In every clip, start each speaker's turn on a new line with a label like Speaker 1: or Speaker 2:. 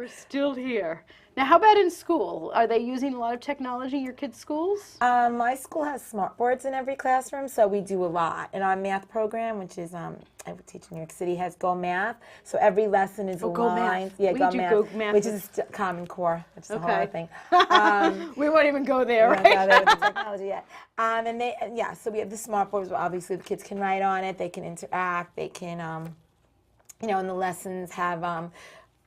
Speaker 1: We're still here. Now, how about in school? Are they using a lot of technology in your kids' schools?
Speaker 2: My school has smart boards in every classroom, so we do a lot. And our math program, which is I teach in New York City, has Go Math. So every lesson is aligned.
Speaker 1: Go Math.
Speaker 2: Yeah,
Speaker 1: We
Speaker 2: Go
Speaker 1: do
Speaker 2: Math,
Speaker 1: Go Math
Speaker 2: which is Common Core, which is a whole other thing.
Speaker 1: We won't even go there,
Speaker 2: We
Speaker 1: right?
Speaker 2: don't go there with the technology yet. So we have the smart boards where obviously the kids can write on it, they can interact, they can, in the lessons have.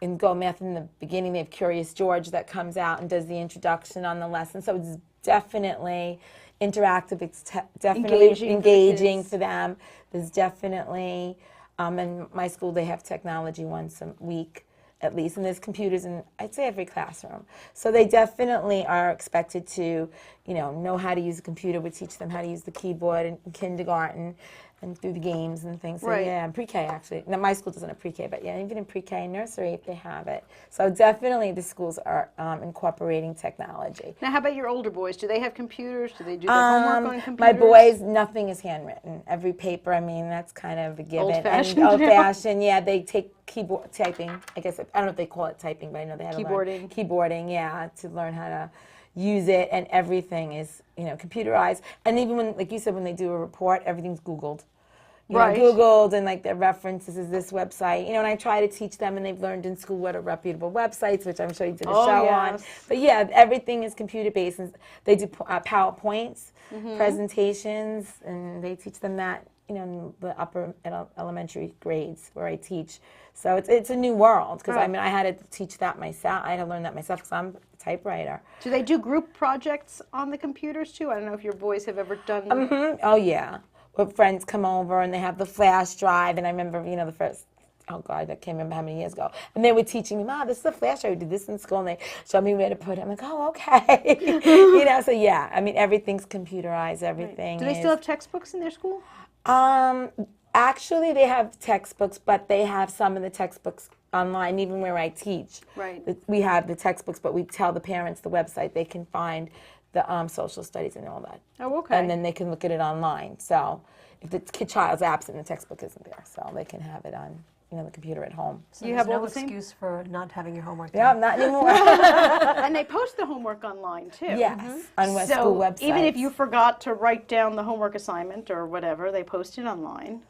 Speaker 2: In Go Math in the beginning, they have Curious George that comes out and does the introduction on the lesson. So it's definitely interactive. It's definitely engaging for them. There's definitely, in my school, they have technology once a week at least, and there's computers in, I'd say, every classroom. So they definitely are expected to, know how to use a computer. We teach them how to use the keyboard in kindergarten and through the games and things. So
Speaker 1: Right.
Speaker 2: yeah, and pre-K actually. Now my school doesn't have pre-K, but yeah, even in pre-K and nursery they have it. So definitely the schools are incorporating technology.
Speaker 1: Now, how about your older boys? Do they have computers? Do they do their homework on computers?
Speaker 2: My boys, nothing is handwritten. Every paper, that's kind of a given.
Speaker 1: Old-fashioned.
Speaker 2: Old-fashioned, yeah. They take keyboard typing. I guess I don't know if they call it typing, but I know they have
Speaker 1: Keyboarding.
Speaker 2: Keyboarding, yeah, to learn how to use it, and everything is computerized. And even when, like you said, when they do a report, everything's Googled.
Speaker 1: Right.
Speaker 2: Googled, and like their references is this website. And I try to teach them, and they've learned in school what are reputable websites, which I'm sure you did a show on. But yeah, everything is computer based. And they do PowerPoints, presentations, and they teach them that in the upper elementary grades where I teach. So it's a new world because I had to teach that myself. I had to learn that myself because I'm a typewriter.
Speaker 1: Do they do group projects on the computers too? I don't know if your boys have ever done.
Speaker 2: Oh yeah. Where friends come over and they have the flash drive, and I remember, the first, oh God, I can't remember how many years ago, and they were teaching me, Mom, this is a flash drive, we did this in school, and they showed me where to put it. I'm like, oh, okay. So yeah, everything's computerized, everything.
Speaker 1: Do they still have textbooks in their school?
Speaker 2: Actually, they have textbooks, but they have some of the textbooks online, even where I teach.
Speaker 1: Right.
Speaker 2: We have the textbooks, but we tell the parents the website they can find the social studies and all that.
Speaker 1: Oh, okay.
Speaker 2: And then they can look at it online. So if the child's absent, the textbook isn't there, so they can have it on, the computer at home.
Speaker 3: So you have no excuse for not having your homework done.
Speaker 2: Yeah, not anymore.
Speaker 1: And they post the homework online too.
Speaker 2: Yes, on West School websites.
Speaker 1: Even if you forgot to write down the homework assignment or whatever, they post it online.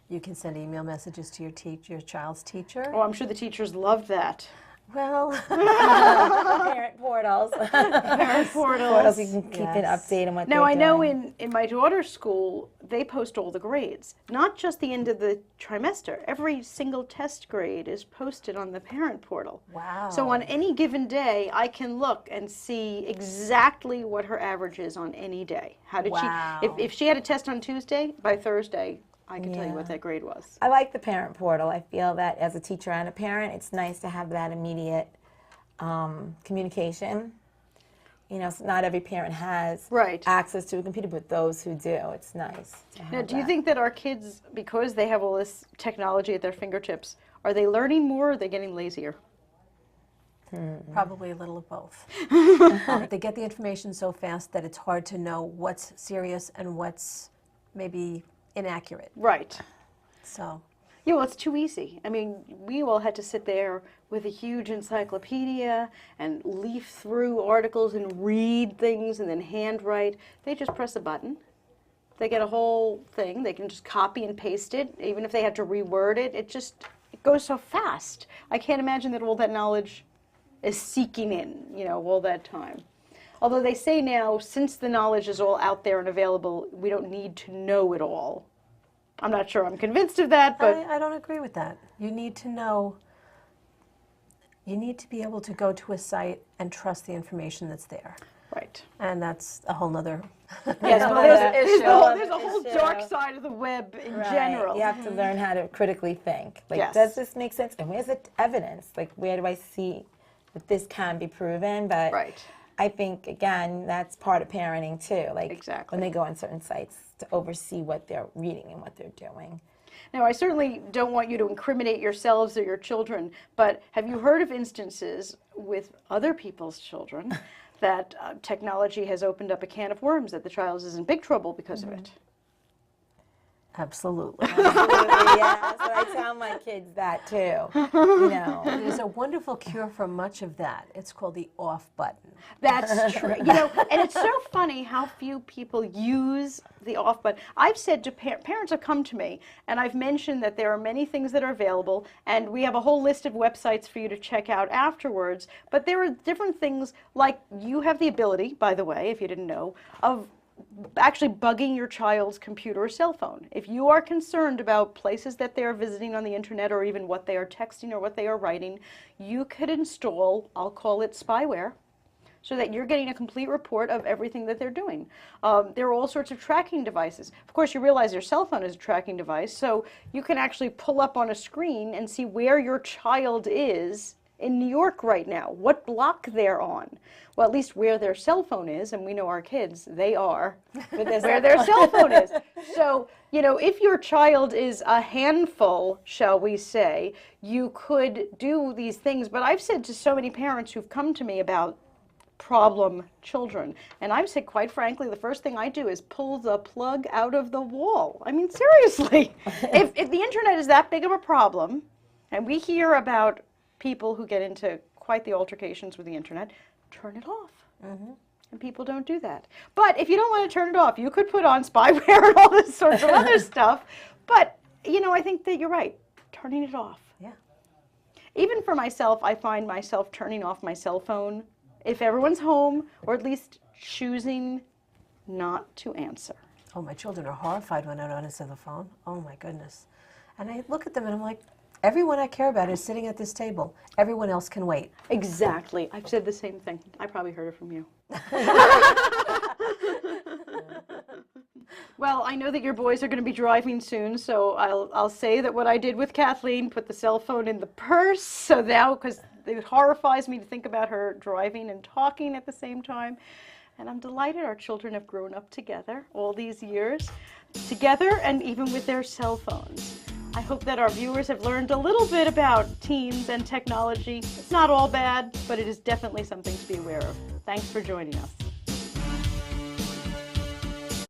Speaker 3: You can send email messages to your child's teacher.
Speaker 1: Oh, I'm sure the teachers love that.
Speaker 3: Well,
Speaker 2: parent portals.
Speaker 1: Parent portals.
Speaker 2: You can keep an update on what
Speaker 1: Now,
Speaker 2: they're
Speaker 1: I know
Speaker 2: doing.
Speaker 1: in my daughter's school, they post all the grades. Not just the end of the trimester. Every single test grade is posted on the parent portal.
Speaker 3: wow.
Speaker 1: So on any given day, I can look and see exactly what her average is on any day. How did
Speaker 3: Wow.
Speaker 1: she? If she had a test on Tuesday, by Thursday, I can tell you what that grade was.
Speaker 2: I like the parent portal. I feel that as a teacher and a parent, it's nice to have that immediate communication. So not every parent has access to a computer, but those who do, it's nice to have
Speaker 1: Now, do you think that our kids, because they have all this technology at their fingertips, are they learning more or are they getting lazier?
Speaker 3: Probably a little of both. They get the information so fast that it's hard to know what's serious and what's maybe inaccurate.
Speaker 1: Right.
Speaker 3: So.
Speaker 1: Yeah, well, it's too easy. I mean, we all had to sit there with a huge encyclopedia and leaf through articles and read things and then handwrite. They just press a button. They get a whole thing. They can just copy and paste it. Even if they had to reword it, it goes so fast. I can't imagine that all that knowledge is seeking in, all that time. Although they say now, since the knowledge is all out there and available, we don't need to know it all. I'm not sure I'm convinced of that, but...
Speaker 3: I don't agree with that. You need to know, you need to be able to go to a site and trust the information that's there.
Speaker 1: Right.
Speaker 3: And that's a whole nother...
Speaker 1: Yes, well, there's a whole dark side of the web in general.
Speaker 2: You have to learn how to critically think. Does this make sense? And where's the evidence? Where do I see that this can be proven? But I think, again, that's part of parenting, too.
Speaker 1: Exactly.
Speaker 2: When they go on certain sites to oversee what they're reading and what they're doing.
Speaker 1: Now, I certainly don't want you to incriminate yourselves or your children, but have you heard of instances with other people's children that technology has opened up a can of worms, that the child is in big trouble because of it?
Speaker 3: Absolutely.
Speaker 2: Absolutely, yeah. So I tell my kids that too. You know.
Speaker 3: There's a wonderful cure for much of that. It's called the off button.
Speaker 1: That's true. You know, and it's so funny how few people use the off button. I've said to parents have come to me, and I've mentioned that there are many things that are available, and we have a whole list of websites for you to check out afterwards. But there are different things, like you have the ability, by the way, if you didn't know, of actually bugging your child's computer or cell phone. If you are concerned about places that they are visiting on the internet, or even what they are texting or what they are writing, you could install, I'll call it spyware, so that you're getting a complete report of everything that they're doing. There are all sorts of tracking devices. Of course, you realize your cell phone is a tracking device, so you can actually pull up on a screen and see where your child is in New York right now, what block they're on. Well, at least where their cell phone is, and we know our kids, they are where their cell phone is. So, you know, if your child is a handful, shall we say, you could do these things. But I've said to so many parents who've come to me about problem children, and I've said, quite frankly, the first thing I do is pull the plug out of the wall. I mean, seriously, if the internet is that big of a problem, and we hear about people who get into quite the altercations with the internet, turn it off. And people don't do that. But if you don't want to turn it off, you could put on spyware and all this sorts of other stuff. But, you know, I think that you're right, turning it off.
Speaker 3: Yeah.
Speaker 1: Even for myself, I find myself turning off my cell phone if everyone's home, or at least choosing not to answer.
Speaker 3: Oh, my children are horrified when I don't answer the phone. Oh, my goodness. And I look at them and I'm like, everyone I care about is sitting at this table. Everyone else can wait.
Speaker 1: Exactly. I've said the same thing. I probably heard it from you. Well, I know that your boys are going to be driving soon, so I'll say that what I did with Kathleen, put the cell phone in the purse, so now, because it horrifies me to think about her driving and talking at the same time. And I'm delighted our children have grown up together all these years, together and even with their cell phones. I hope that our viewers have learned a little bit about teens and technology. It's not all bad, but it is definitely something to be aware of. Thanks for joining us.